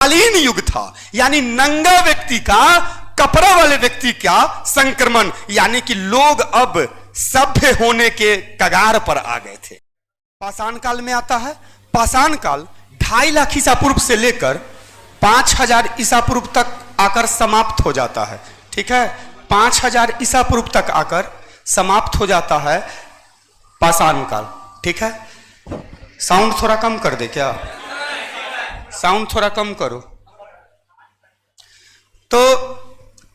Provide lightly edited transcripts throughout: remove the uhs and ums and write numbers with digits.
कालीन युग था, यानी नंगा व्यक्ति का, कपड़ा वाले व्यक्ति का संक्रमण, यानी कि लोग अब सभ्य होने के कगार पर आ गए थे। पाषाण काल में आता है। पाषाण काल 2.5 लाख ईसा पूर्व से लेकर 5000 ईसा पूर्व तक आकर समाप्त हो जाता है। ठीक है, 5000 ईसा पूर्व तक आकर समाप्त हो जाता है पाषाण काल। ठीक है, साउंड थोड़ा कम कर दे क्या, साउंड थोड़ा कम करो। तो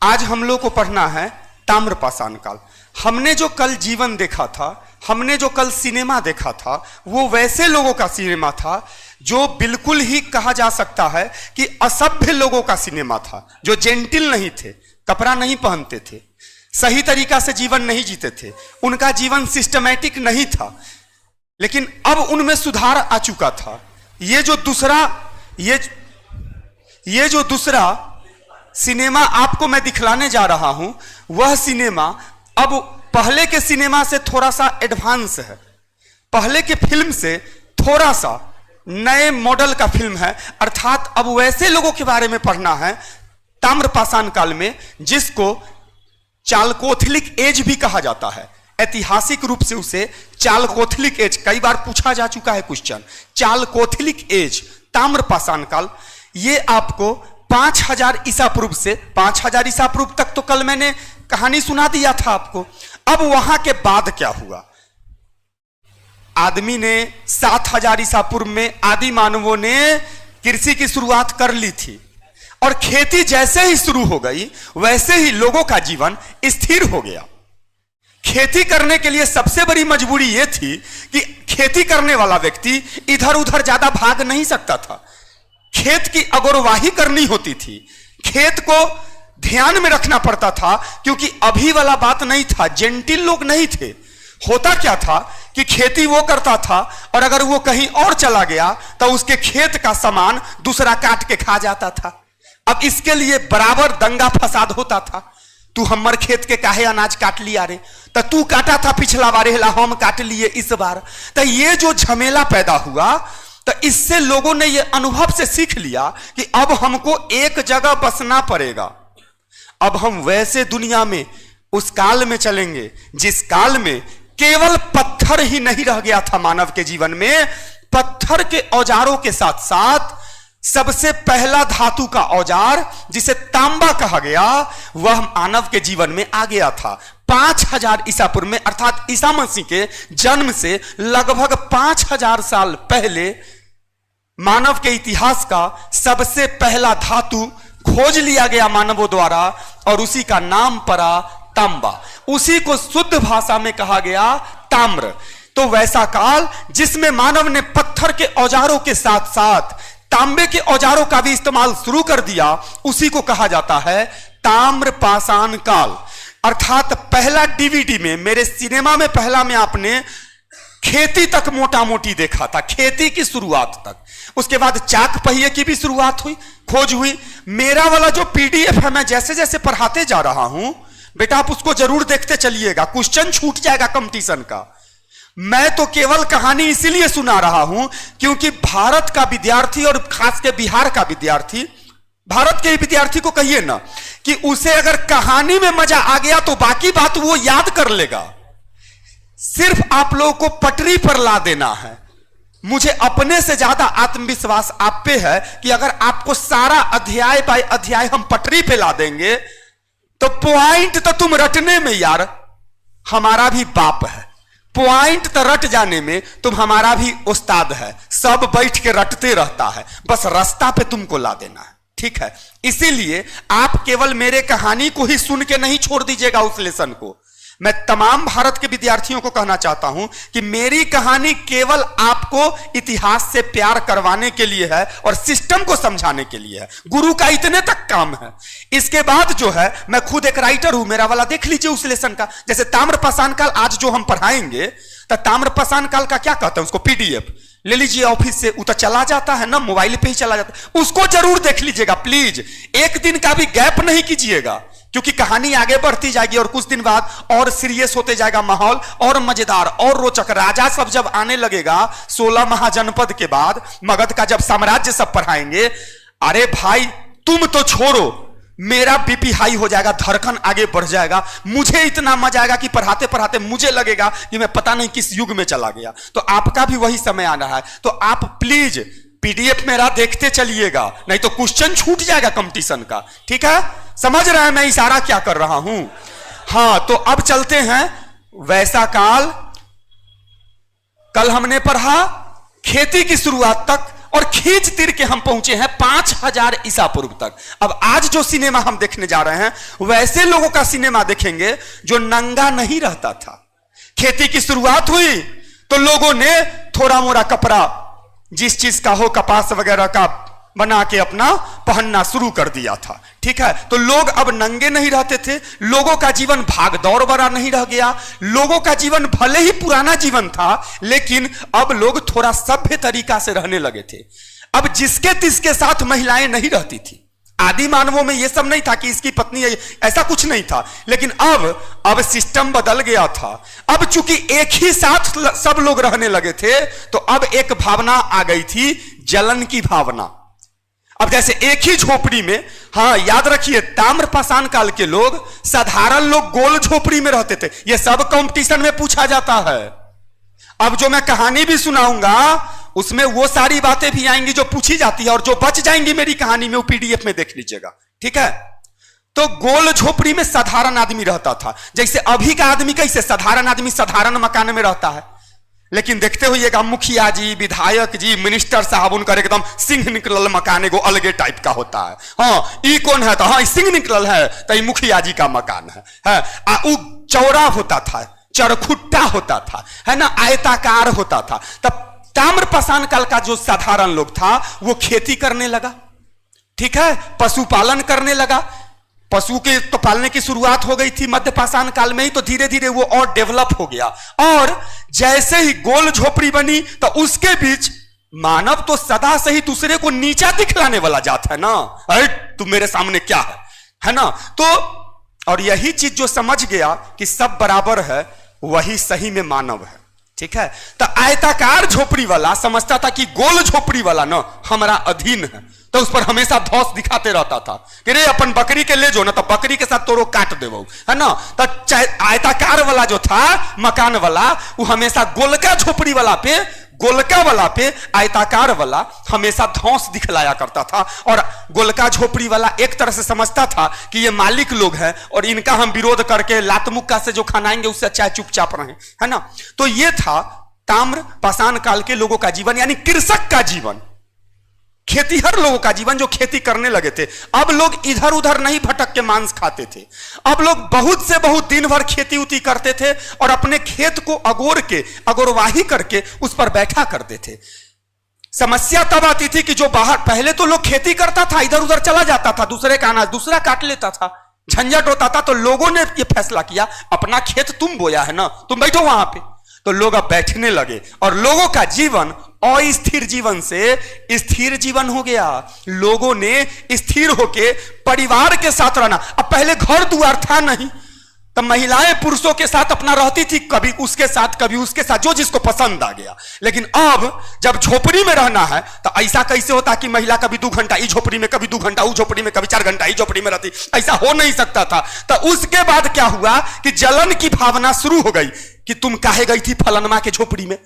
आज हम लोग को पढ़ना है ताम्र पाषाण काल। हमने जो कल जीवन देखा था, हमने जो कल सिनेमा देखा था, वो वैसे लोगों का सिनेमा था जो बिल्कुल ही कहा जा सकता है कि असभ्य लोगों का सिनेमा था, जो जेंटिल नहीं थे, कपड़ा नहीं पहनते थे, सही तरीका से जीवन नहीं जीते थे, उनका जीवन सिस्टमैटिक नहीं था। लेकिन अब उनमें सुधार आ चुका था। ये जो दूसरा सिनेमा आपको मैं दिखलाने जा रहा हूं, वह सिनेमा अब पहले के सिनेमा से थोड़ा सा एडवांस है, पहले के फिल्म से थोड़ा सा नए मॉडल का फिल्म है। अर्थात अब वैसे लोगों के बारे में पढ़ना है ताम्र पाषाण काल में, जिसको चालकोथलिक एज भी कहा जाता है। ऐतिहासिक रूप से उसे चालकोथलिक एज, कई बार पूछा जा चुका है क्वेश्चन, चालकोथलिक एज, ताम्र पाषाण काल। ये आपको 5000 ईसा पूर्व से 5000 ईसा पूर्व तक तो कल मैंने कहानी सुना दिया था आपको। अब वहां के बाद क्या हुआ? आदमी ने 7000 ईसा पूर्व में आदि मानवों ने कृषि की शुरुआत कर ली थी, और खेती जैसे ही शुरू हो गई वैसे ही लोगों का जीवन स्थिर हो गया। खेती करने के लिए सबसे बड़ी मजबूरी यह थी कि खेती करने वाला व्यक्ति इधर उधर ज्यादा भाग नहीं सकता था। खेत की अगुवाही करनी होती थी, खेत को ध्यान में रखना पड़ता था, क्योंकि अभी वाला बात नहीं था, जेंटिल लोग नहीं थे। होता क्या था कि खेती वो करता था, और अगर वो कहीं और चला गया तो उसके खेत का सामान दूसरा काट के खा जाता था। अब इसके लिए बराबर दंगा फसाद होता था। तू हमर खेत के काहे अनाज काट लिया रे, तो तू काटा था पिछला बार, हम काट लिए इस बार। तो ये जो झमेला पैदा हुआ, तो इससे लोगों ने ये अनुभव से सीख लिया कि अब हमको एक जगह बसना पड़ेगा। अब हम वैसे दुनिया में, उस काल में चलेंगे जिस काल में केवल पत्थर ही नहीं रह गया था मानव के जीवन में। पत्थर के औजारों के साथ साथ सबसे पहला धातु का औजार, जिसे तांबा कहा गया, वह मानव के जीवन में आ गया था 5000 ईसा पूर्व में। अर्थात ईसा मसीह के जन्म से लगभग 5000 साल पहले मानव के इतिहास का सबसे पहला धातु खोज लिया गया मानवों द्वारा, और उसी का नाम पड़ा तांबा। उसी को शुद्ध भाषा में कहा गया ताम्र। तो वैसा काल जिसमें मानव ने पत्थर के औजारों के साथ साथ तांबे के औजारों का भी इस्तेमाल शुरू कर दिया, उसी को कहा जाता है ताम्र पाषाण काल। अर्थात पहला डीवीडी में, मेरे सिनेमा में पहला में आपने खेती तक मोटा मोटी देखा था, खेती की शुरुआत तक। उसके बाद चाक पहिए की भी शुरुआत हुई, खोज हुई। मेरा वाला जो पीडीएफ है, मैं जैसे जैसे पढ़ाते जा रहा हूं बेटा, आप उसको जरूर देखते चलिएगा, क्वेश्चन छूट जाएगा कंपटीशन का। मैं तो केवल कहानी इसीलिए सुना रहा हूं क्योंकि भारत का विद्यार्थी, और खास के बिहार का विद्यार्थी, भारत के विद्यार्थी को कहिए ना कि उसे अगर कहानी में मजा आ गया तो बाकी बात वो याद कर लेगा। सिर्फ आप लोगों को पटरी पर ला देना है। मुझे अपने से ज्यादा आत्मविश्वास आप पे है कि अगर आपको सारा अध्याय बाय अध्याय हम पटरी पे ला देंगे तो पॉइंट तो तुम रटने में यार हमारा भी बाप है, पॉइंट तो रट जाने में तुम हमारा भी उस्ताद है। सब बैठ के रटते रहता है, बस रास्ता पे तुमको ला देना है। ठीक है, इसीलिए आप केवल मेरे कहानी को ही सुन के नहीं छोड़ दीजिएगा उस लेसन को। मैं तमाम भारत के विद्यार्थियों को कहना चाहता हूं कि मेरी कहानी केवल आपको इतिहास से प्यार करवाने के लिए है और सिस्टम को समझाने के लिए है। गुरु का इतने तक काम है। इसके बाद जो है, मैं खुद एक राइटर हूं, मेरा वाला देख लीजिए उस लेसन का। जैसे ताम्र पाषाण काल आज जो हम पढ़ाएंगे, तो ताम्र पाषाण काल का क्या कहते हैं उसको, पीडीएफ ले लीजिए ऑफिस से, उतर चला जाता है ना, मोबाइल पे ही चला जाता है, उसको जरूर देख लीजिएगा प्लीज। एक दिन का भी गैप नहीं कीजिएगा, क्योंकि कहानी आगे बढ़ती जाएगी और कुछ दिन बाद और सीरियस होते जाएगा माहौल, और मजेदार और रोचक। राजा सब जब आने लगेगा 16 महाजनपद के बाद, मगध का जब साम्राज्य सब पढ़ाएंगे, अरे भाई तुम तो छोड़ो, मेरा बीपी हाई हो जाएगा, धड़कन आगे बढ़ जाएगा, मुझे इतना मजा आएगा कि पढ़ाते पढ़ाते मुझे लगेगा कि मैं पता नहीं किस युग में चला गया। तो आपका भी वही समय आ रहा है, तो आप प्लीज पीडीएफ मेरा देखते चलिएगा, नहीं तो क्वेश्चन छूट जाएगा कंपटीशन का। ठीक है, समझ रहे हैं मैं इशारा क्या कर रहा हूं? हाँ, तो अब चलते हैं वैसा काल। कल हमने पढ़ा खेती की शुरुआत तक और खींच तीर के हम पहुंचे हैं 5000 ईसा पूर्व तक। अब आज जो सिनेमा हम देखने जा रहे हैं वैसे लोगों का सिनेमा देखेंगे जो नंगा नहीं रहता था। खेती की शुरुआत हुई तो लोगों ने थोड़ा मोड़ा कपड़ा जिस चीज का हो, कपास वगैरह का बना के अपना पहनना शुरू कर दिया था। ठीक है, तो लोग अब नंगे नहीं रहते थे, लोगों का जीवन भाग दौड़ भरा नहीं रह गया। लोगों का जीवन भले ही पुराना जीवन था, लेकिन अब लोग थोड़ा सभ्य तरीका से रहने लगे थे। अब जिसके तिसके साथ महिलाएं नहीं रहती थी। आदि मानवों में यह सब नहीं था कि इसकी पत्नी, ऐसा कुछ नहीं था। लेकिन अब सिस्टम बदल गया था। अब चूंकि एक ही साथ सब लोग रहने लगे थे, तो अब एक भावना आ गई थी, जलन की भावना। अब जैसे एक ही झोपड़ी में, हाँ याद रखिए, ताम्रपाषाण काल के लोग, साधारण लोग गोल झोपड़ी में रहते थे। यह सब कंपटीशन में पूछा जाता है। अब जो मैं कहानी भी सुनाऊंगा उसमें वो सारी बातें भी आएंगी जो पूछी जाती है, और जो बच जाएंगी मेरी कहानी में वो पीडीएफ में देख लीजिएगा। ठीक है, तो गोल झोपड़ी में साधारण आदमी रहता था। जैसे अभी का आदमी कैसे, साधारण आदमी साधारण मकान में रहता है, लेकिन देखते हुएगा मुखिया जी, विधायक जी, मिनिस्टर साहब, उनका एकदम सिंह निकलल मकान एगो अलगे टाइप का होता है। हाँ, ई कौन है? तो हाँ, सिंह निकलल है, तो ये मुखिया जी का मकान है। उ चौड़ा होता था, चरखुट्टा होता था, है ना, आयताकार होता था। तब ताम्रपाषाण काल का जो साधारण लोग था वो खेती करने लगा। ठीक है, पशुपालन करने लगा। पशु के तो पालने की शुरुआत हो गई थी मध्य पाषाण काल में ही, तो धीरे धीरे वो और डेवलप हो गया। और जैसे ही गोल झोपड़ी बनी तो उसके बीच मानव तो सदा से ही दूसरे को नीचा दिखलाने वाला जात है ना, अरे तू मेरे सामने क्या है ना। तो और यही चीज जो समझ गया कि सब बराबर है, वही सही में मानव है। ठीक है, तो आयताकार झोपड़ी वाला समझता था कि गोल झोपड़ी वाला ना हमारा अधीन है, तो उस पर हमेशा धौस दिखाते रहता था कि रे अपन बकरी के ले जो ना, तो बकरी के साथ तोरो काट देवो, है ना। तो आयताकार वाला जो था मकान वाला, वो हमेशा गोलका झोपड़ी वाला पे, गोलका वाला पे आयताकार वाला हमेशा धौस दिखलाया करता था। और गोलका झोपड़ी वाला एक तरह से समझता था कि ये मालिक लोग हैं और इनका हम विरोध करके लात मुक्का से जो खानाएंगे उससे अच्छा चुपचाप रहें, है ना। तो ये था ताम्रपाषाण काल के लोगों का जीवन, यानी कृषक का जीवन, खेतीहर लोगों का जीवन जो खेती करने लगे थे। अब लोग इधर उधर नहीं भटक के मांस खाते थे। अब लोग बहुत से बहुत दिन भर खेती उती करते थे और अपने खेत को अगोर के, अगोरवाही करके उस पर बैठा करते थे। समस्या तब आती थी कि जो बाहर, पहले तो लोग खेती करता था, इधर उधर चला जाता था, दूसरे का अनाज दूसरा काट लेता था, झंझट होता था। तो लोगों ने यह फैसला किया, अपना खेत तुम बोया है ना, तुम बैठो वहां पे। तो लोग अब बैठने लगे और लोगों का जीवन अस्थिर जीवन से स्थिर जीवन हो गया। लोगों ने स्थिर होके परिवार के साथ रहना। अब पहले घर द्वार था नहीं, तब महिलाएं पुरुषों के साथ अपना रहती थी, कभी उसके साथ कभी उसके साथ, जो जिसको पसंद आ गया। लेकिन अब जब झोपड़ी में रहना है तो ऐसा कैसे होता कि महिला कभी 2 घंटा इस झोपड़ी में, कभी 2 घंटा उस झोपड़ी में, कभी 4 घंटा इस झोपड़ी में रहती, ऐसा हो नहीं सकता था। तो उसके बाद क्या हुआ कि जलन की भावना शुरू हो गई कि तुम काहे गई थी फलनमा के झोपड़ी में।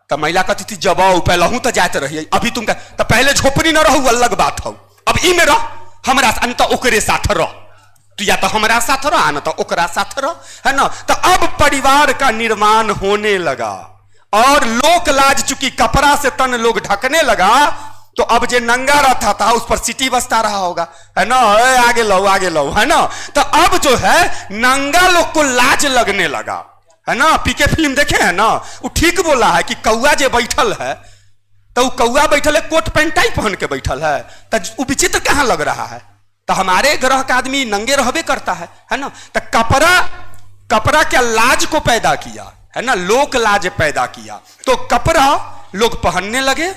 तो महिला कहती थी जब आओ पहले हूं तो जाते रहिए, अभी तुम का तो पहले झोपड़ी न रहू अलग बात हो, अब ई में रह, हमरा अंत ओकरे साथ रह, तो या तो हमारा साथ रह ना तो ओकरा साथ रह, है ना। तो अब परिवार का निर्माण होने लगा और लोक लाज चूंकि कपड़ा से तन लोग ढकने लगा, तो अब जे नंगा रहता था उस पर सिटी बसता रहा होगा, है ना, आगे लो, है ना। तो अब जो है नंगा लोग को लाज लगने लगा, है ना। पीके फिल्म देखे है ना, वो ठीक बोला है कि कौआ जे बैठल है, तो कौआ बैठल है कोट पैंट टाई पहन के बैठल है, तो वो विचित्र कहां लग रहा है। तो हमारे ग्रह का आदमी नंगे रहबे करता है ना। तो कपड़ा क्या लाज को पैदा किया, है ना, लोक लाज पैदा किया। तो कपड़ा लोग पहनने लगे।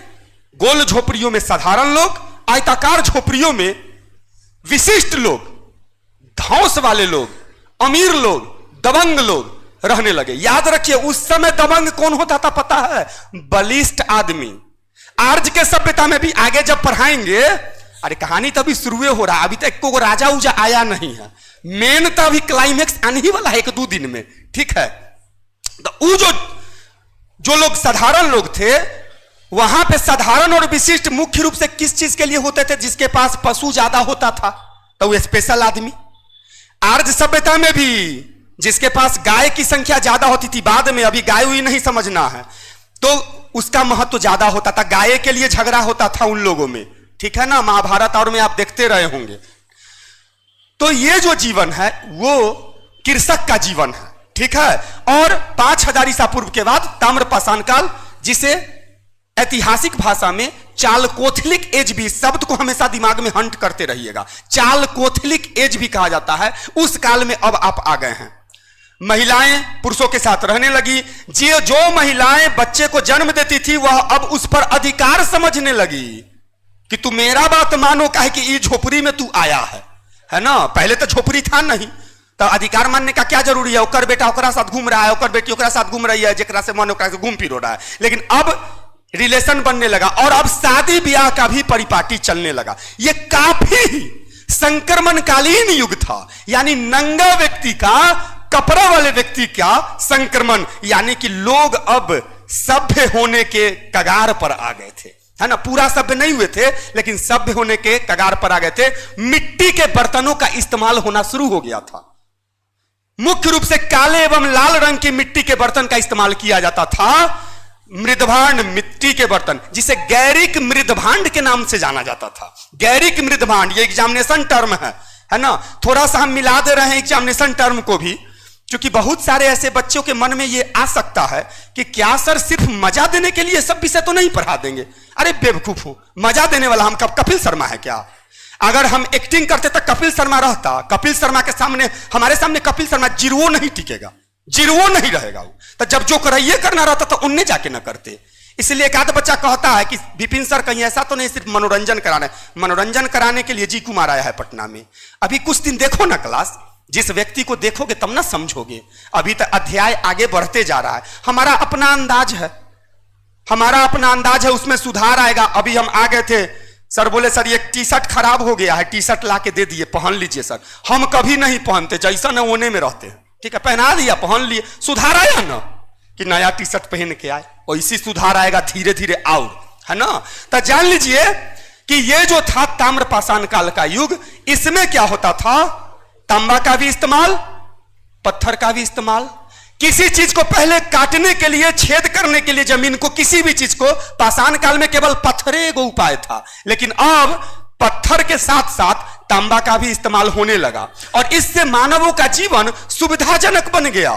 गोल झोपड़ियों में साधारण लोग, आयताकार झोपड़ियों में विशिष्ट लोग, धौंस वाले लोग, अमीर लोग, दबंग लोग रहने लगे। याद रखिए उस समय दबंग कौन होता था पता है? बलिष्ठ आदमी। आर्य के सभ्यता में भी आगे जब पढ़ाएंगे, अरे कहानी तो अभी शुरू हो रहा है, अभी तक को राजा उजा आया नहीं है, मेन तो अभी क्लाइमेक्स आने ही वाला है 1-2 दिन में, ठीक है। तो वो जो लोग साधारण लोग थे, वहां पे साधारण और विशिष्ट मुख्य रूप से किस चीज के लिए होते थे? जिसके पास पशु ज्यादा होता था तो वो स्पेशल आदमी। आर्य सभ्यता में भी जिसके पास गाय की संख्या ज्यादा होती थी, बाद में अभी गाय हुई नहीं समझना है, तो उसका महत्व ज्यादा होता था, गाय के लिए झगड़ा होता था उन लोगों में, ठीक है ना, महाभारत और में आप देखते रहे होंगे। तो ये जो जीवन है वो कृषक का जीवन है, ठीक है। और 5000 ईसा पूर्व के बाद ताम्रपाषाण काल, जिसे ऐतिहासिक भाषा में चालकोथलिक एज भी, शब्द को हमेशा दिमाग में हंट करते रहिएगा, चालकोथलिक एज भी कहा जाता है, उस काल में अब आप आ गए हैं। महिलाएं पुरुषों के साथ रहने लगी, जो महिलाएं बच्चे को जन्म देती थी वह अब उस पर अधिकार समझने लगी कि तू मेरा बात मानो, काहे कि ये झोपड़ी में तू आया है ना। पहले तो झोपड़ी था नहीं, तो अधिकार मानने का क्या जरूरी है? ओकर बेटा ओकरा साथ घूम रहा है, ओकर बेटी ओकरा साथ घूम रही है, जेकरा से मन ओकरा से घूम फिर रहा है। लेकिन अब रिलेशन बनने लगा और अब शादी ब्याह का भी परिपाटी चलने लगा। यह काफी संक्रमणकालीन युग था, यानी नंगा व्यक्ति का, कपड़ा वाले व्यक्ति का संक्रमण, यानी कि लोग अब सभ्य होने के कगार पर आ गए थे, है ना। पूरा सभ्य नहीं हुए थे, लेकिन सभ्य होने के कगार पर आ गए थे। मिट्टी के बर्तनों का इस्तेमाल होना शुरू हो गया था। मुख्य रूप से काले एवं लाल रंग की मिट्टी के बर्तन का इस्तेमाल किया जाता था। मृदभांड मिट्टी के बर्तन, जिसे गैरिक मृदभांड के नाम से जाना जाता था। गैरिक मृदभांड ये एग्जामिनेशन टर्म है ना। थोड़ा सा हम मिला दे रहे हैं एग्जामिनेशन टर्म को भी, क्योंकि बहुत सारे ऐसे बच्चों के मन में ये आ सकता है कि क्या सर सिर्फ मजा देने के लिए सब विषय तो नहीं पढ़ा देंगे? अरे बेवकूफ हूं, मजा देने वाला हम कपिल शर्मा है क्या? अगर हम एक्टिंग करते तो कपिल शर्मा रहता। कपिल शर्मा के सामने, हमारे सामने कपिल शर्मा जीरो नहीं टिकेगा, जीरो नहीं रहेगा वो। तो जब जो कराइए करना रहता तो उनने जाके ना करते। इसलिए एक आध बच्चा कहता है कि विपिन सर कहीं ऐसा तो नहीं सिर्फ मनोरंजन कराना है। मनोरंजन कराने के लिए जी कुमार आया है पटना में। अभी कुछ दिन देखो ना क्लास, जिस व्यक्ति को देखोगे तब ना समझोगे। अभी तक अध्याय आगे बढ़ते जा रहा है। हमारा अपना अंदाज है, हमारा अपना अंदाज है, उसमें सुधार आएगा। अभी हम आ गए थे, सर बोले सर ये टी शर्ट खराब हो गया है, टी शर्ट ला के दे दिए, पहन लीजिए सर। हम कभी नहीं पहनते, जैसा न होने में रहते हैं, ठीक है, पहना दिया, पहन लिए, सुधार आया ना कि नया टी शर्ट पहन के आए। वैसी सुधार आएगा धीरे धीरे और, है ना। तो जान लीजिए कि ये जो था ताम्रपाषाण काल का युग, इसमें क्या होता था? तांबा का भी इस्तेमाल, पत्थर का भी इस्तेमाल। किसी चीज को पहले काटने के लिए, छेद करने के लिए जमीन को, किसी भी चीज को, पाषाण काल में केवल पत्थरे को उपाय था। लेकिन अब पत्थर के साथ साथ तांबा का भी इस्तेमाल होने लगा और इससे मानवों का जीवन सुविधाजनक बन गया।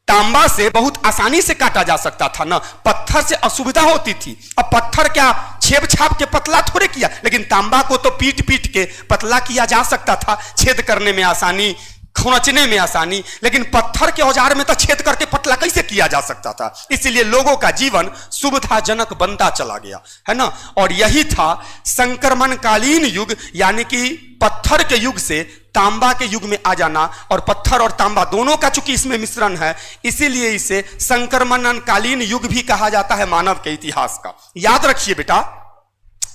तांबा से बहुत आसानी से काटा जा सकता था ना, पत्थर से असुविधा होती थी। अब पत्थर क्या छेद छाप के पतला थोड़े किया, लेकिन तांबा को तो पीट पीट के पतला किया जा सकता था, छेद करने में आसानी, खोचने में आसानी। लेकिन पत्थर के औजार में तो छेद करके पतला कैसे किया जा सकता था? इसलिए लोगों का जीवन सुविधाजनक बनता चला गया, है ना। और यही था संक्रमणकालीन युग, यानी कि पत्थर के युग से तांबा के युग में आ जाना। और पत्थर और तांबा दोनों का चूंकि इसमें मिश्रण है, इसीलिए इसे संक्रमणकालीन युग भी कहा जाता है मानव के इतिहास का। याद रखिए बेटा,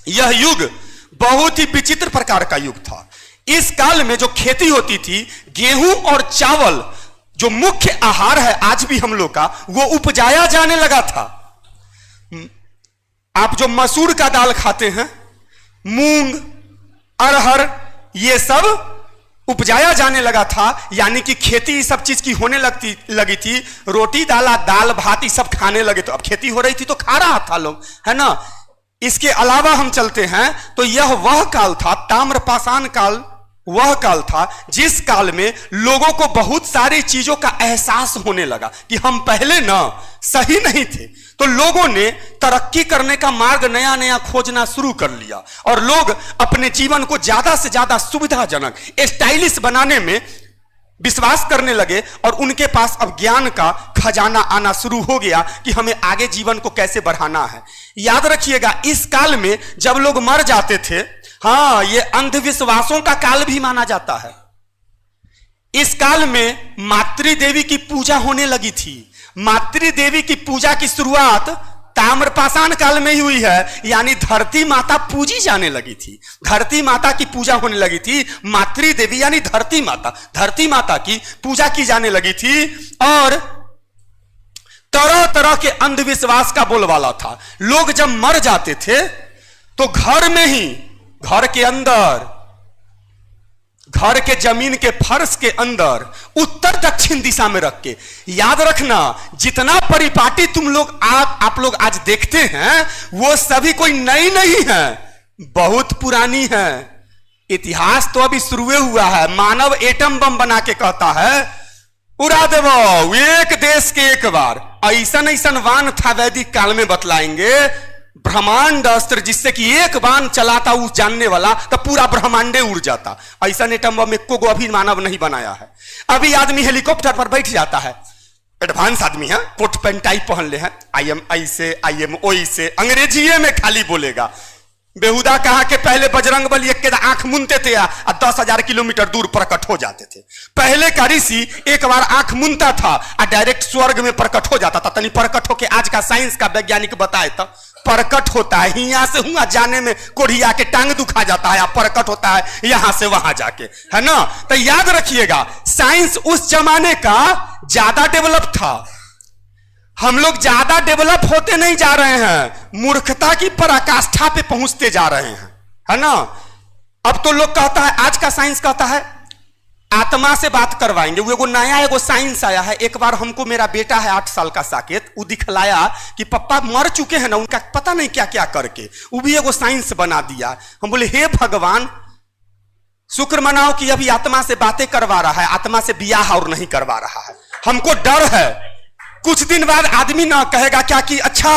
यह युग बहुत ही विचित्र प्रकार का युग था। इस काल में जो खेती होती थी, गेहूं और चावल जो मुख्य आहार है आज भी हम लोग का, वो उपजाया जाने लगा था। आप जो मसूर का दाल खाते हैं, मूंग, अरहर, ये सब उपजाया जाने लगा था। यानी कि खेती सब चीज की होने लगी थी। रोटी दाला, दाल भात ये सब खाने लगे। तो अब खेती हो रही थी तो खा रहा था लोग, है ना। इसके अलावा हम चलते हैं तो यह वह काल था, ताम्रपाषाण काल वह काल था जिस काल में लोगों को बहुत सारी चीजों का एहसास होने लगा कि हम पहले ना सही नहीं थे। तो लोगों ने तरक्की करने का मार्ग नया नया खोजना शुरू कर लिया और लोग अपने जीवन को ज्यादा से ज्यादा सुविधाजनक, स्टाइलिश बनाने में विश्वास करने लगे। और उनके पास अब ज्ञान का खजाना आना शुरू हो गया कि हमें आगे जीवन को कैसे बढ़ाना है। याद रखिएगा, इस काल में जब लोग मर जाते थे, हाँ, ये अंधविश्वासों का काल भी माना जाता है। इस काल में मातृ देवी की पूजा होने लगी थी। मातृ देवी की पूजा की शुरुआत ताम्रपाषाण काल में ही हुई है, यानी धरती माता पूजी जाने लगी थी, धरती माता की पूजा होने लगी थी, मातृ देवी यानी धरती माता की पूजा की जाने लगी थी। और तरह तरह के अंधविश्वास का बोलबाला था। लोग जब मर जाते थे तो घर में ही, घर के अंदर, घर के जमीन के फर्श के अंदर उत्तर दक्षिण दिशा में रख के, याद रखना जितना परिपाटी तुम लोग आप लोग आज देखते हैं वो सभी कोई नई नहीं है, बहुत पुरानी है। इतिहास तो अभी शुरू हुआ है। मानव एटम बम बना के कहता है उड़ा देवो एक देश के एक बार। ऐसन ऐसन वान था वैदिक काल में बतलाएंगे, ब्रह्मांड अस्त्र, जिससे कि एक बाण चलाता उस जानने वाला तो पूरा ब्रह्मांडे उड़ जाता। ऐसा एटम बम को अभी मानव नहीं बनाया है। अभी आदमी हेलीकॉप्टर पर बैठ जाता है, एडवांस आदमी है, कोट पेंट टाई पहन ले हैं, आई एम ऐसे, आई एम ओई से, अंग्रेजीए में खाली बोलेगा। बेहुदा कहा कि पहले बजरंग बली एक के आंख मुनते थे और 10,000 किलोमीटर दूर प्रकट हो जाते थे। पहले का ऋषि एक बार आंख मुनता था और डायरेक्ट स्वर्ग में प्रकट हो जाता था। तनी प्रकट होके आज का साइंस का वैज्ञानिक बताए तो प्रकट होता है यहां से हुआ जाने में कोढ़िया के टांग दुखा जाता है, प्रकट होता है यहां से वहां जाके, है ना। तो याद रखिएगा साइंस उस जमाने का ज्यादा डेवलप था। हम लोग ज्यादा डेवलप होते नहीं जा रहे हैं, मूर्खता की पराकाष्ठा पे पहुंचते जा रहे हैं, है ना। अब तो लोग कहता है, आज का साइंस कहता है आत्मा से बात करवाएंगे। वो एगो नया एगो साइंस आया है। एक बार हमको मेरा बेटा है 8 साल का साकेत, वो दिखलाया कि पापा मर चुके हैं ना, उनका पता नहीं क्या क्या करके, वो भी एगो साइंस बना दिया। हम बोले हे भगवान, शुक्र मनाओ कि अभी आत्मा से बातें करवा रहा है, आत्मा से बियाह और नहीं करवा रहा है। हमको डर है कुछ दिन बाद आदमी ना कहेगा क्या कि अच्छा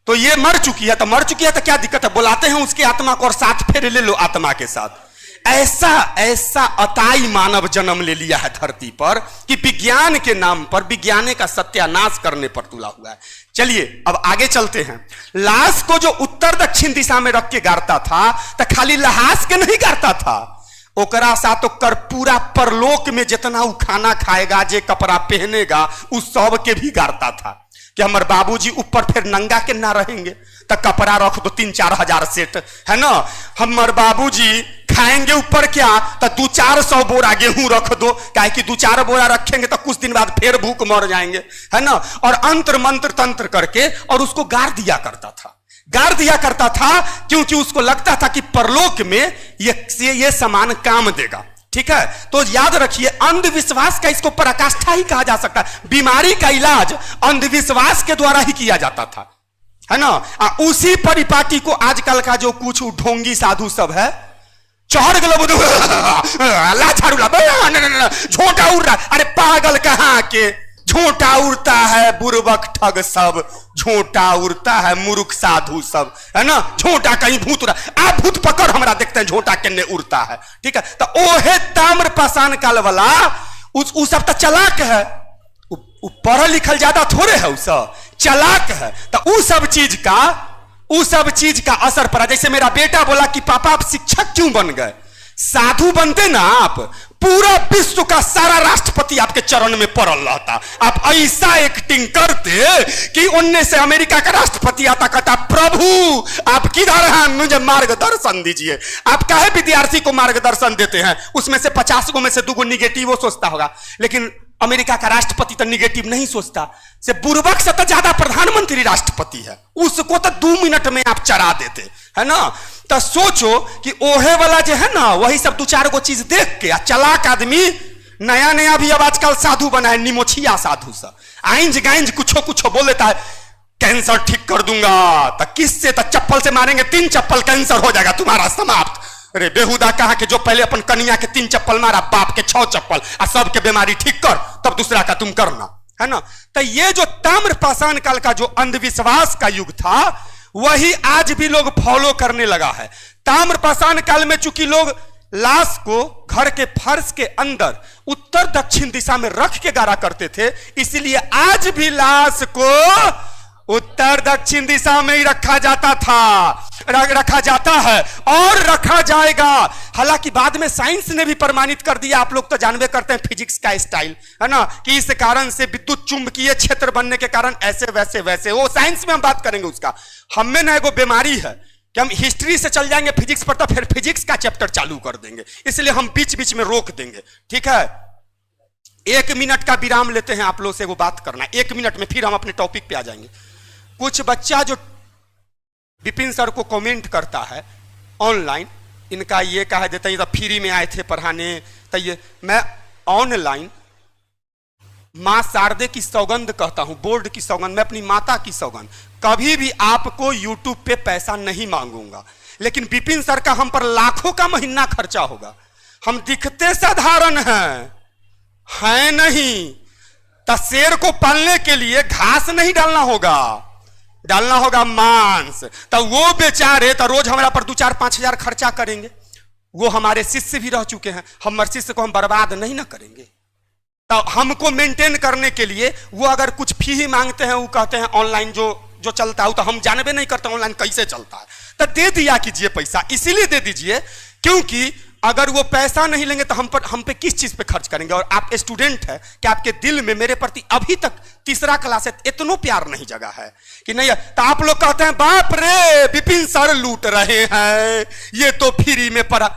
तो ये मर चुकी है, तो मर चुकी है तो क्या दिक्कत है, बुलाते हैं उसकी आत्मा को और साथ फेरे ले लो आत्मा के साथ। ऐसा अताई मानव जन्म ले लिया है धरती पर कि विज्ञान के नाम पर विज्ञान का सत्यानाश करने पर तुला हुआ है। चलिए अब आगे चलते हैं। लाश को जो उत्तर दक्षिण दिशा में रख के गाड़ता था तो खाली लहास के नहीं गाड़ता था, ओकरा सा तो कर पूरा परलोक में जितना वो खाना खाएगा, जे कपड़ा पहनेगा, उस सब के भी गाड़ता था कि हमारे बाबूजी ऊपर फिर नंगा के ना रहेंगे तो कपड़ा रख दो 3-4 हजार सेट, है ना। हमारे बाबूजी खाएंगे ऊपर क्या तो 200-400 बोरा गेहूं रख दो, काहे कि 2-4 बोरा रखेंगे तो कुछ दिन बाद फिर भूख मर जाएंगे, है ना। और अंतर मंत्र तंत्र करके और उसको गाड़ दिया करता था क्योंकि उसको लगता था कि परलोक में ये सामान काम देगा। ठीक है, तो याद रखिए अंधविश्वास का इसको पराकाष्ठा ही कहा जा सकता है। बीमारी का इलाज अंधविश्वास के द्वारा ही किया जाता था, है ना। उसी परिपाटी को आजकल का जो कुछ ढोंगी साधु सब है, चढ़ गलो झोंटा उड़ रहा। अरे पागल कहां के झोंटा उड़ता है, बुर्बक ठग सब झोंटा उड़ता है, मूर्ख साधु सब, है ना। झोंटा कहीं भूत उड़ा, आप भूत पकड़ हमरा देखते हैं झोंटा केने उड़ता है। ठीक है, तो ओहे ताम्रपाषाण काल वाला उस सब तो चलाक है, पढ़ल लिखल ज्यादा थोड़े है, उस चलाक है। तो उस सब चीज का असर पड़ा। जैसे मेरा बेटा बोला कि पापा आप शिक्षक क्यों बन गए, साधु बनते ना आप, पूरा विश्व का सारा राष्ट्रपति आपके चरण में पड़ल रहता। आप ऐसा एक्टिंग करते कि उनने से अमेरिका का राष्ट्रपति आता, कहता प्रभु आप किधर हैं, मुझे मार्गदर्शन दीजिए। आप काहे विद्यार्थी को मार्गदर्शन देते हैं, उसमें से 50 में से 2 निगेटिव वो सोचता होगा, लेकिन अमेरिका का राष्ट्रपति तो निगेटिव नहीं सोचता। से बुर्बक से तो ज्यादा प्रधानमंत्री राष्ट्रपति है, उसको तो 2 मिनट में आप चढ़ा देते, है ना। तो सोचो कि ओहे वाला जो है ना, वही सब 2-4 गो चीज देख के चलाक आदमी नया भी अब आजकल साधु बना है, निमोछिया साधु सा, आइंज गाइंज कुछ बोल देता है, कैंसर ठीक कर दूंगा। तो किससे, तो चप्पल से मारेंगे, 3 चप्पल कैंसर हो जाएगा तुम्हारा समाप्त। अरे बेहुदा कहा कि जो पहले अपन कन्या के 3 चप्पल मारा, बाप के 6 चप्पल, और सबके बीमारी ठीक कर, तब दूसरा का तुम करना, है ना। तो ये जो ताम्रपाषाण काल का जो अंधविश्वास का युग था, वही आज भी लोग फॉलो करने लगा है। ताम्रपाषाण काल में चूंकि लोग लाश को घर के फर्श के अंदर उत्तर दक्षिण दिशा में रख के गाड़ा करते थे, इसलिए आज भी लाश को उत्तर दक्षिण दिशा में ही रखा जाता था, रखा जाता है और रखा जाएगा। हालांकि बाद में साइंस ने भी प्रमाणित कर दिया, आप लोग तो जानबे करते हैं फिजिक्स का स्टाइल है ना, कि इस कारण से विद्युत चुंबकीय क्षेत्र बनने के कारण ऐसे वैसे वैसे, वो साइंस में हम बात करेंगे उसका। हमें ना एगो बीमारी है कि हम हिस्ट्री से चल जाएंगे फिजिक्स पर, तो फिर फिजिक्स का चैप्टर चालू कर देंगे, इसलिए हम बीच बीच में रोक देंगे। ठीक है, 1 मिनट का विराम लेते हैं, आप लोग से वो बात करना 1 मिनट में, फिर हम अपने टॉपिक पे आ जाएंगे। कुछ बच्चा जो विपिन सर को कमेंट करता है ऑनलाइन, इनका ये कह देता है ये तो फ्री में आए थे पढ़ाने, तो ये मैं ऑनलाइन मां शारदे की सौगंध कहता हूं, बोर्ड की सौगंध, मैं अपनी माता की सौगंध, कभी भी आपको यूट्यूब पे पैसा नहीं मांगूंगा। लेकिन विपिन सर का हम पर लाखों का महीना खर्चा होगा, हम दिखते साधारण हैं नहीं, तो शेर को पालने के लिए घास नहीं डालना होगा मांस। तो वो बेचारे तो रोज हमारा पर 2-4-5 हजार खर्चा करेंगे, वो हमारे शिष्य भी रह चुके हैं, हमारे शिष्य को हम बर्बाद नहीं ना करेंगे। तो हमको मेंटेन करने के लिए वो अगर कुछ फी ही मांगते हैं, वो कहते हैं ऑनलाइन जो चलता है, तो हम जानबे नहीं करते ऑनलाइन कैसे चलता है, तो दे दिया कीजिए पैसा, इसीलिए दे दीजिए क्योंकि अगर वो पैसा नहीं लेंगे तो हम पे किस चीज पे खर्च करेंगे। और आप स्टूडेंट है कि आपके दिल में मेरे प्रति अभी तक 3रा क्लास है, इतना प्यार नहीं जगा है कि नहीं है, तो आप लोग कहते हैं बाप रे विपिन सर लूट रहे हैं, ये तो फ्री में पढ़ा।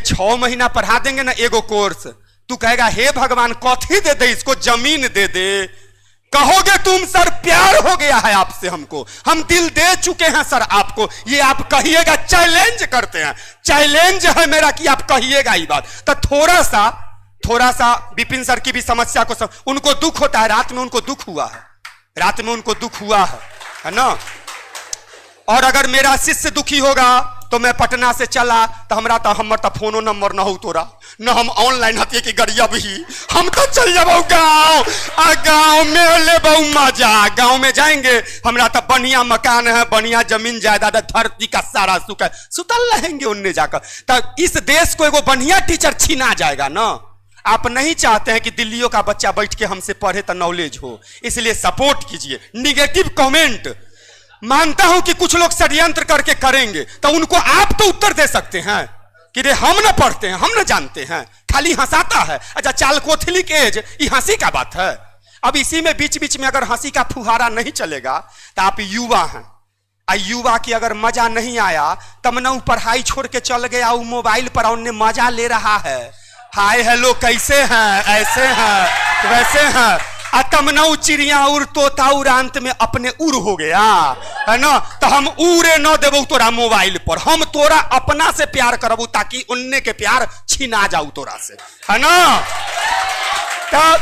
6 महीना पढ़ा देंगे ना एगो कोर्स, तू कहेगा हे भगवान कॉथी दे दे इसको, जमीन दे दे, कहोगे तुम सर प्यार हो गया है आपसे, हमको हम दिल दे चुके हैं सर आपको, ये आप कहिएगा, चैलेंज करते हैं, चैलेंज है मेरा कि आप कहिएगा ये बात। तो थोड़ा सा विपिन सर की भी समस्या को उनको दुख होता है, रात में उनको दुख हुआ है ना। और अगर मेरा शिष्य दुखी होगा तो मैं पटना से चला तो हमर तो फोनो नंबर न हो तोरा न, हम ऑनलाइन हथिए कि गरिया भी, हम तो चल जाबो गाँव में ले मजा, गाँव में जाएंगे, हमरा तो बढ़िया मकान है, बढ़िया जमीन जायदाद, धरती का सारा सुख है, सुतल रहेंगे उनने जाकर। तो इस देश को एगो बढ़िया टीचर छीना जाएगा ना। आप नहीं चाहते हैं कि दिल्लियों का बच्चा बैठ के हमसे पढ़े तो नॉलेज हो, इसलिए सपोर्ट कीजिए। निगेटिव कमेंट मानता हूं कि कुछ लोग षड्यंत्र करके करेंगे, तो उनको आप तो उत्तर दे सकते हैं कि रे हम ना पढ़ते हैं, हम ना जानते हैं, खाली हंसाता है। अच्छा चाल कोथली के एज, ये हंसी का बात है। अब इसी में बीच बीच में अगर हंसी का फुहारा नहीं चलेगा तो आप युवा हैं, युवा की अगर मजा नहीं आया तब ना पढ़ाई छोड़ के चल गया, वो मोबाइल पर उनने मजा ले रहा है, हाय हेलो कैसे हैं, ऐसे हैं वैसे हैं, तमनऊ चिड़िया उड़ तोता उड़ांत में अपने उड़ हो गया है ना। तो हम उड़े न देबो तोरा मोबाइल पर, हम तोरा अपना से प्यार करबू ताकि उनने के प्यार छीना जाऊ तोरा से, है ना। तो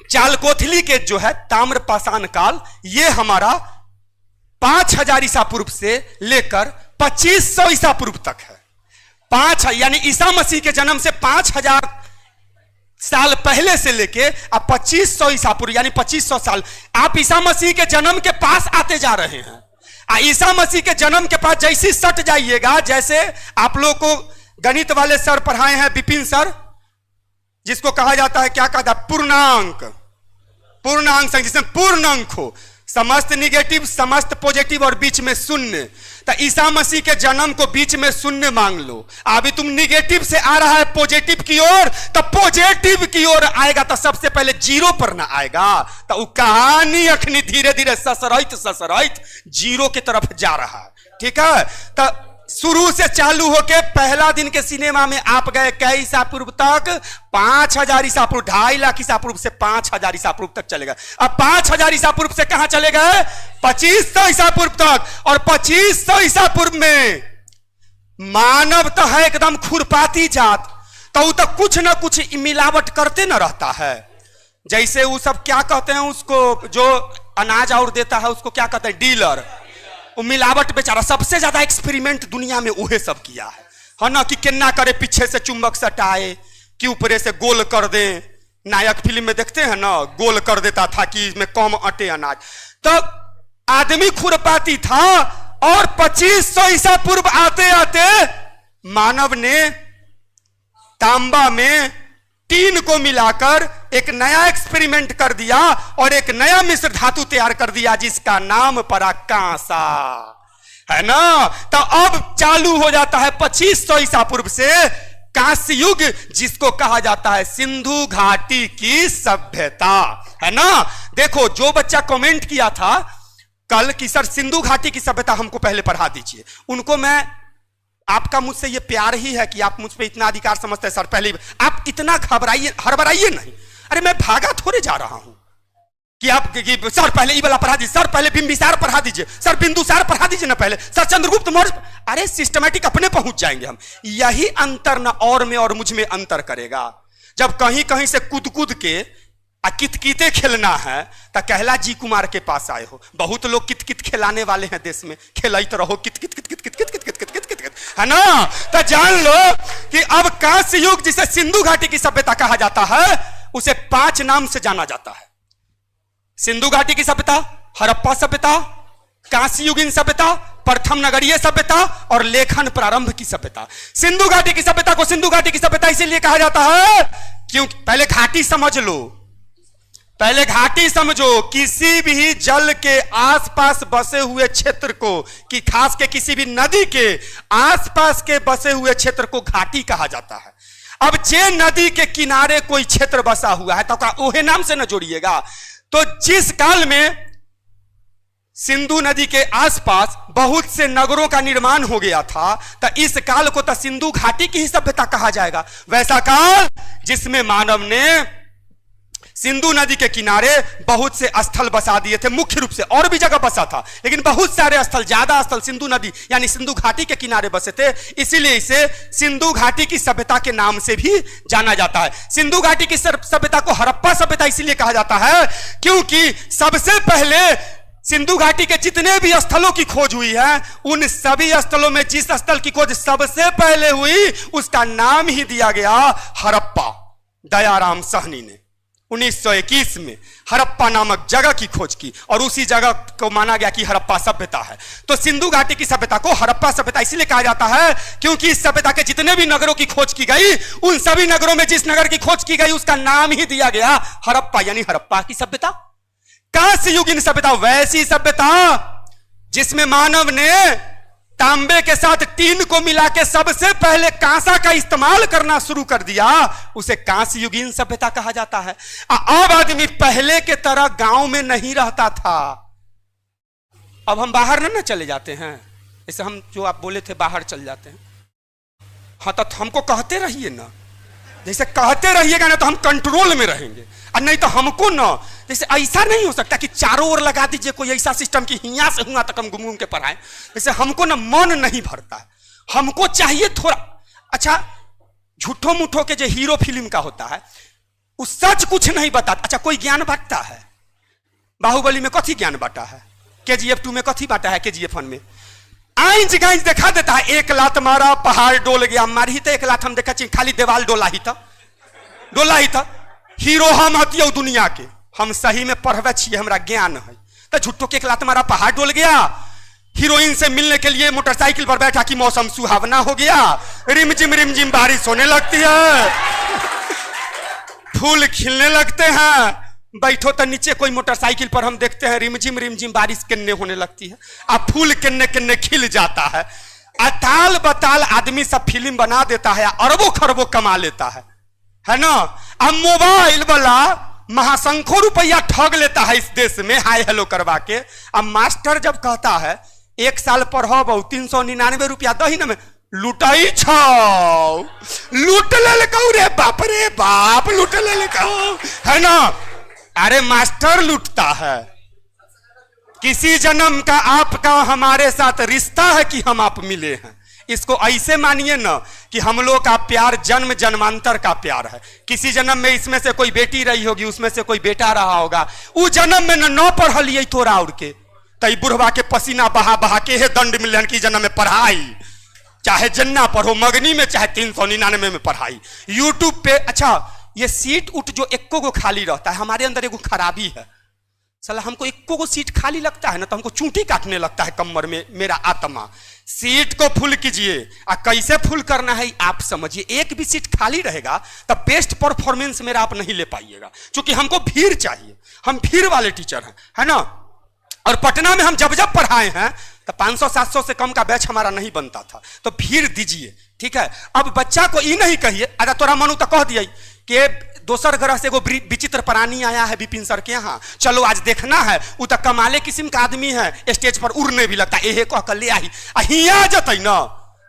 चाल कोथली के जो है ताम्र पाषाण काल, ये हमारा 5000 ईसा पूर्व से लेकर 2500 ईसा पूर्व तक है। 5 यानी ईसा मसीह के जन्म से 5000 साल पहले से लेके अब 2500 ईसा पूर्व यानी 2500 साल आप ईसा मसीह के जन्म के पास आते जा रहे हैं। ईसा मसीह के जन्म के पास जैसी सट जाइएगा, जैसे आप लोग को गणित वाले सर पढ़ाए हैं विपिन सर, जिसको कहा जाता है क्या कहता है पूर्णांक संख्या, जिसमें पूर्ण अंक हो, समस्त निगेटिव समस्त पॉजिटिव और बीच में शून्य। तो ईसा मसीह के जन्म को बीच में शून्य मांग लो, अभी तुम निगेटिव से आ रहा है पॉजिटिव की ओर, तो पॉजिटिव की ओर आएगा तो सबसे पहले 0 पर ना आएगा, तो वो कहानी अखनी धीरे धीरे ससरैत 0 की तरफ जा रहा है। ठीक है, तो शुरू से चालू होके पहला दिन के सिनेमा में आप गए कई ईसा पूर्व तक, 5000 ईसा पूर्व, 2.5 लाख ईसा पूर्व से 5000 ईसा पूर्व तक चलेगा। अब 5000 ईसा पूर्व से कहां चले गए, 2500 ईसा पूर्व तक। और 2500 ईसा पूर्व में मानव तो है एकदम खुरपाती जात, तो तो कुछ ना कुछ मिलावट करते ना रहता है। जैसे वो सब क्या कहते हैं उसको, जो अनाज और देता है उसको क्या कहते हैं, डीलर, वो मिलावट बेचारा सबसे ज्यादा एक्सपेरिमेंट दुनिया में उहे सब किया है ना, कि केना करे पीछे से चुंबक सटाए कि ऊपरे से गोल कर दे, नायक फिल्म में देखते हैं ना, गोल कर देता था कि इसमें कम अटे अनाज। तो आदमी खुरपाती था, और 2500 ईसा पूर्व आते आते मानव ने तांबा में टीन को मिलाकर एक नया एक्सपेरिमेंट कर दिया और एक नया मिश्र धातु तैयार कर दिया जिसका नाम पड़ा कांसा, है ना। तो अब चालू हो जाता है 2500 ईसा पूर्व से कांस्य युग, जिसको कहा जाता है सिंधु घाटी की सभ्यता, है ना। देखो जो बच्चा कमेंट किया था कल कि सर सिंधु घाटी की सभ्यता हमको पहले पढ़ा दीजिए, उनको मैं, आपका मुझसे ये प्यार ही है कि आप मुझ पे इतना अधिकार समझते हैं सर, पहले आप इतना घबराइए, हड़बड़ाइए नहीं। अरे मैं भागा थोड़े जा रहा हूं कि आप कि सर पहले ये वाला पढ़ा दीजिए, सर पहले बिंबिसार पढ़ा दीजिए, सर बिंदुसार पढ़ा दीजिए ना पहले, सर चंद्रगुप्त मौर्य। अरे सिस्टमैटिक अपने पहुंच जाएंगे हम। यही अंतर ना और में और मुझ में अंतर करेगा। जब कहीं कहीं से कूद कूद के कितकिते खेलना है तो कहला जी कुमार के पास आए हो। बहुत लोग कितकित खिलाने वाले हैं देश में, खेलाइत रहो कित कित कित कित कित कित कित कित कित कित कित, है ना। तो जान लो कि अब कांस्य युग जिसे सिंधु घाटी की सभ्यता कहा जाता है उसे 5 नाम से जाना जाता है। सिंधु घाटी की सभ्यता, हड़प्पा सभ्यता, कांस्य युगीन सभ्यता, प्रथम नगरीय सभ्यता और लेखन प्रारंभ की सभ्यता। सिंधु घाटी की सभ्यता को सिंधु घाटी की सभ्यता इसीलिए कहा जाता है क्योंकि पहले घाटी समझ लो, पहले घाटी समझो। किसी भी जल के आसपास बसे हुए क्षेत्र को, कि खास के किसी भी नदी के आसपास के बसे हुए क्षेत्र को घाटी कहा जाता है। अब जे नदी के किनारे कोई क्षेत्र बसा हुआ है तो ओहे नाम से न जोड़िएगा। तो जिस काल में सिंधु नदी के आसपास बहुत से नगरों का निर्माण हो गया था तो इस काल को तो सिंधु घाटी की ही सभ्यता कहा जाएगा। वैसा काल जिसमें मानव ने सिंधु नदी के किनारे बहुत से स्थल बसा दिए थे, मुख्य रूप से और भी जगह बसा था लेकिन बहुत सारे स्थल, ज्यादा स्थल सिंधु नदी यानी सिंधु घाटी के किनारे बसे थे, इसीलिए इसे सिंधु घाटी की सभ्यता के नाम से भी जाना जाता है। सिंधु घाटी की सभ्यता को हड़प्पा सभ्यता इसलिए कहा जाता है क्योंकि सबसे पहले सिंधु घाटी के जितने भी स्थलों की खोज हुई है उन सभी स्थलों में जिस स्थल की खोज सबसे पहले हुई उसका नाम ही दिया गया हड़प्पा। दयाराम साहनी ने 1921 में हड़प्पा नामक जगह की खोज की और उसी जगह को माना गया कि हड़प्पा सभ्यता है। तो सिंधु घाटी की सभ्यता को हड़प्पा सभ्यता इसलिए कहा जाता है क्योंकि इस सभ्यता के जितने भी नगरों की खोज की गई उन सभी नगरों में जिस नगर की खोज की गई उसका नाम ही दिया गया हड़प्पा, यानी हड़प्पा की सभ्यता। कांस्य युगीन सभ्यता वैसी सभ्यता जिसमें मानव ने तांबे के साथ टीन को मिला के सबसे पहले कांसा का इस्तेमाल करना शुरू कर दिया, उसे कांस्य युगीन सभ्यता कहा जाता है। अब आदमी पहले के तरह गांव में नहीं रहता था। अब हम बाहर ना चले जाते हैं, जैसे हम जो आप बोले थे बाहर चल जाते हैं। हाँ तो हमको कहते रहिए ना, जैसे कहते रहिएगा ना तो हम कंट्रोल में रहेंगे, और नहीं तो हमको ना जैसे ऐसा नहीं हो सकता कि चारों ओर लगा दीजिए कोई ऐसा सिस्टम कि हिया से हुआ तक हम घूम घूम के पढ़ाएं। जैसे हमको ना मन नहीं भरता है, हमको चाहिए थोड़ा। अच्छा झूठो मुठो के जो हीरो फिल्म का होता है वो सच कुछ नहीं बताता। अच्छा कोई ज्ञान बांटता है, बाहुबली में कथी ज्ञान बांटा है, KGF 2 में कथी बांटा है, KGF 1 में आइंच गाइंच दिखा देता है। एक लात मारा पहाड़ डोल गया, मारी तो एक लात हम देखा चाहिए खाली देवाल डोला ही था। हीरो हम हतियो दुनिया के, हम सही में पढ़वे छिए, हमरा ज्ञान है। तो झुट्टो के एक लात मारा पहाड़ डोल गया, हीरोइन से मिलने के लिए मोटरसाइकिल पर बैठा कि मौसम सुहावना हो गया, रिमझिम बारिश होने लगती है, फूल खिलने लगते हैं, बैठो तो नीचे कोई मोटरसाइकिल पर हम देखते हैं रिमझिम बारिश किन्ने होने लगती है, अब फूल किन्ने खिल जाता है। अताल बताल आदमी सब फिल्म बना देता है, अरबों खरबों कमा लेता है ना। अब मोबाइल वाला महासंखों रुपया ठग लेता है इस देश में हाय हेलो करवा के। अब मास्टर जब कहता है 1 साल पढ़ब 399 रुपया दही न में लुटाई छाओ, लूट ले रे बाप लूट ले है ना। अरे मास्टर लूटता है। किसी जन्म का आपका हमारे साथ रिश्ता है कि हम आप मिले हैं, इसको ऐसे मानिए ना कि हम लोग का प्यार जन्म जन्मांतर का प्यार है। किसी जन्म में इसमें से कोई बेटी रही होगी, उसमें से कोई बेटा रहा होगा, उस जन्म में न पढ़लिए थोड़ा और के तई बुढ़वा के पसीना बहा के हे दंड मिलन की जन्म में पढ़ाई, चाहे जन्ना पढ़ो मगनी में, चाहे 399 में पढ़ाई यूट्यूब पे। अच्छा ये सीट उठ जो एको को खाली रहता है, हमारे अंदर एगो खराबी है, साला हमको एको को सीट खाली लगता है ना तो हमको चूंटी काटने लगता है कमर में मेरा आत्मा। सीट को फुल कीजिए, कैसे फुल करना है आप समझिए। एक भी सीट खाली रहेगा तब बेस्ट परफॉर्मेंस मेरा आप नहीं ले पाइएगा, क्योंकि हमको भीड़ चाहिए, हम भीड़ वाले टीचर हैं, है ना। और पटना में हम जब जब पढ़ाए हैं तो 500-700 से कम का बैच हमारा नहीं बनता था, तो भीड़ दीजिए, ठीक है। अब बच्चा को ये नहीं कहिए अरे तोरा मनु तो कह दिया कि दोसर ग्रह से एगो विचित्र प्राणी आया है विपिन सर के यहाँ, चलो आज देखना है। वो तो कमाले किस्म का आदमी है, स्टेज पर उड़ने भी लगता है, एहे कह कर ले आई हिया जतई ना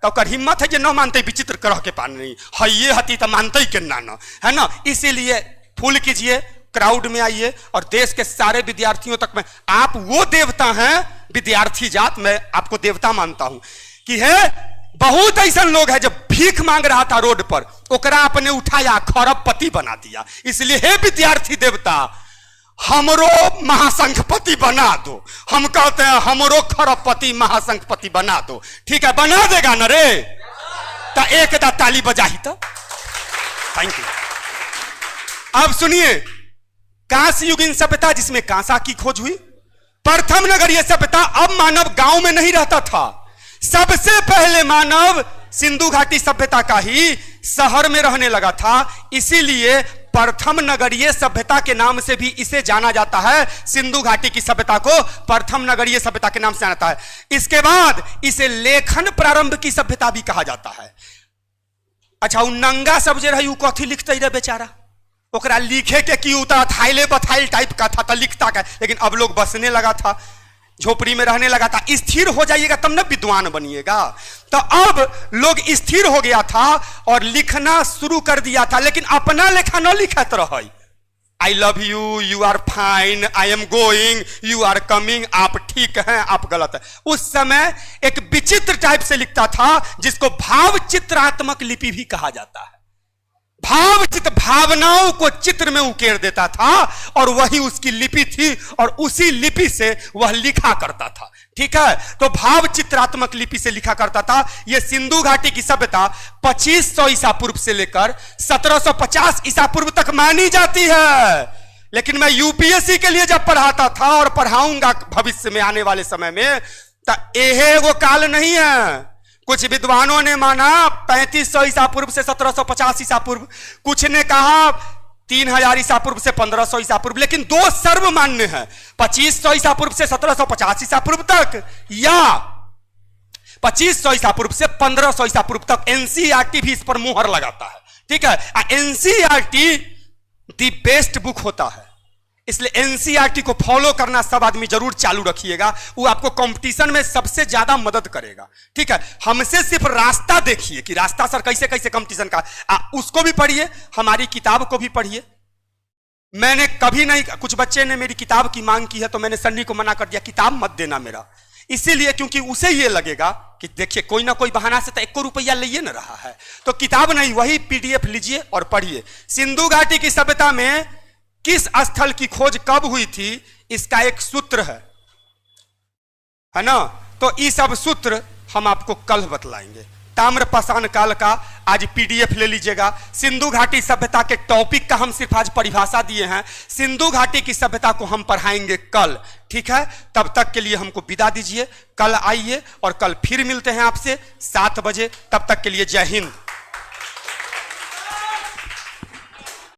तो ओकर हिम्मत है जो न मानते विचित्र ग्रह के प्राणी है, ये हती तो मानते के ना, है ना। इसीलिए फुल कीजिए, क्राउड में आइए और देश के सारे विद्यार्थियों तक में आप वो देवता हैं, विद्यार्थी जात मैं आपको देवता मानता हूं कि है। बहुत ऐसा लोग है जब भीख मांग रहा था रोड पर, ओकरा अपने उठाया खरबपति बना दिया। इसलिए हे विद्यार्थी देवता हमरो महासंघपति बना दो। हम कहते हैं हमरो खरबपति महासंघपति बना दो, ठीक है। बना देगा ना रे तो एक दा ताली बजाही तो थैंक यू। अब सुनिए, कांस्य युगीन सभ्यता जिसमें कांसा की खोज हुई, प्रथम नगरीय सभ्यता। अब मानव गांव में नहीं रहता था, सबसे पहले मानव सिंधु घाटी सभ्यता का ही शहर में रहने लगा था। इसीलिए प्रथम नगरीय सभ्यता के नाम से भी इसे जाना जाता है। सिंधु घाटी की सभ्यता को प्रथम नगरीय सभ्यता के नाम से जाना जाता है। इसके बाद इसे लेखन प्रारंभ की सभ्यता भी कहा जाता है। अच्छा, उ नंगा सब जे रही कथी लिखते रहे बेचारा, ओकरा लिखे के की उता थाइले बथाइल टाइप का था तो लिखता का, लेकिन अब लोग बसने लगा था, झोपड़ी में रहने लगा था। स्थिर हो जाइएगा तब ना विद्वान बनिएगा। तो अब लोग स्थिर हो गया था और लिखना शुरू कर दिया था, लेकिन अपना लेखा न लिखत रहे। I love you, you are fine, I am going, you are coming, आप ठीक हैं, आप गलत है। उस समय एक विचित्र टाइप से लिखता था जिसको भाव चित्रात्मक लिपि भी कहा जाता है। भाव चित्र, भावनाओं को चित्र में उकेर देता था और वही उसकी लिपि थी और उसी लिपि से वह लिखा करता था, ठीक है। तो भाव चित्रात्मक लिपि से लिखा करता था। यह सिंधु घाटी की सभ्यता 2500 ईसा पूर्व से लेकर 1750 ईसा पूर्व तक मानी जाती है। लेकिन मैं यूपीएससी के लिए जब पढ़ाता था और पढ़ाऊंगा भविष्य में आने वाले समय में, तो यह वो काल नहीं है। कुछ विद्वानों ने माना 3500 ईसा पूर्व से 1750 ईसा पूर्व, कुछ ने कहा 3000 ईसा पूर्व से 1500 ईसा पूर्व, लेकिन दो सर्वमान्य है, 2500 ईसा पूर्व से 1750 ईसा पूर्व तक या 2500 ईसा पूर्व से 1500 ईसा पूर्व तक। एनसीईआरटी भी इस पर मुहर लगाता है, ठीक है। एनसीईआरटी दी बेस्ट बुक होता है, इसलिए एनसीईआरटी को फॉलो करना सब आदमी जरूर चालू रखिएगा, वो आपको कंपटीशन में सबसे ज्यादा मदद करेगा, ठीक है। हमसे सिर्फ रास्ता देखिए कि रास्ता सर कैसे कैसे कंपटीशन का, उसको भी पढ़िए, हमारी किताब को भी पढ़िए। मैंने कभी नहीं, कुछ बच्चे ने मेरी किताब की मांग की है तो मैंने सन्नी को मना कर दिया, किताब मत देना मेरा, इसीलिए क्योंकि उसे ये लगेगा कि देखिए कोई ना कोई बहाना से तो 1 रुपया ले न रहा है, तो किताब नहीं, वही पीडीएफ लीजिए और पढ़िए। सिंधु घाटी की सभ्यता में किस स्थल की खोज कब हुई थी, इसका एक सूत्र है ना। तो ये सब सूत्र हम आपको कल बतलाएंगे। ताम्रपाषाण काल का आज पीडीएफ ले लीजिएगा। सिंधु घाटी सभ्यता के टॉपिक का हम सिर्फ आज परिभाषा दिए हैं, सिंधु घाटी की सभ्यता को हम पढ़ाएंगे कल, ठीक है। तब तक के लिए हमको विदा दीजिए, कल आइए और कल फिर मिलते हैं आपसे 7 बजे। तब तक के लिए जय हिंद।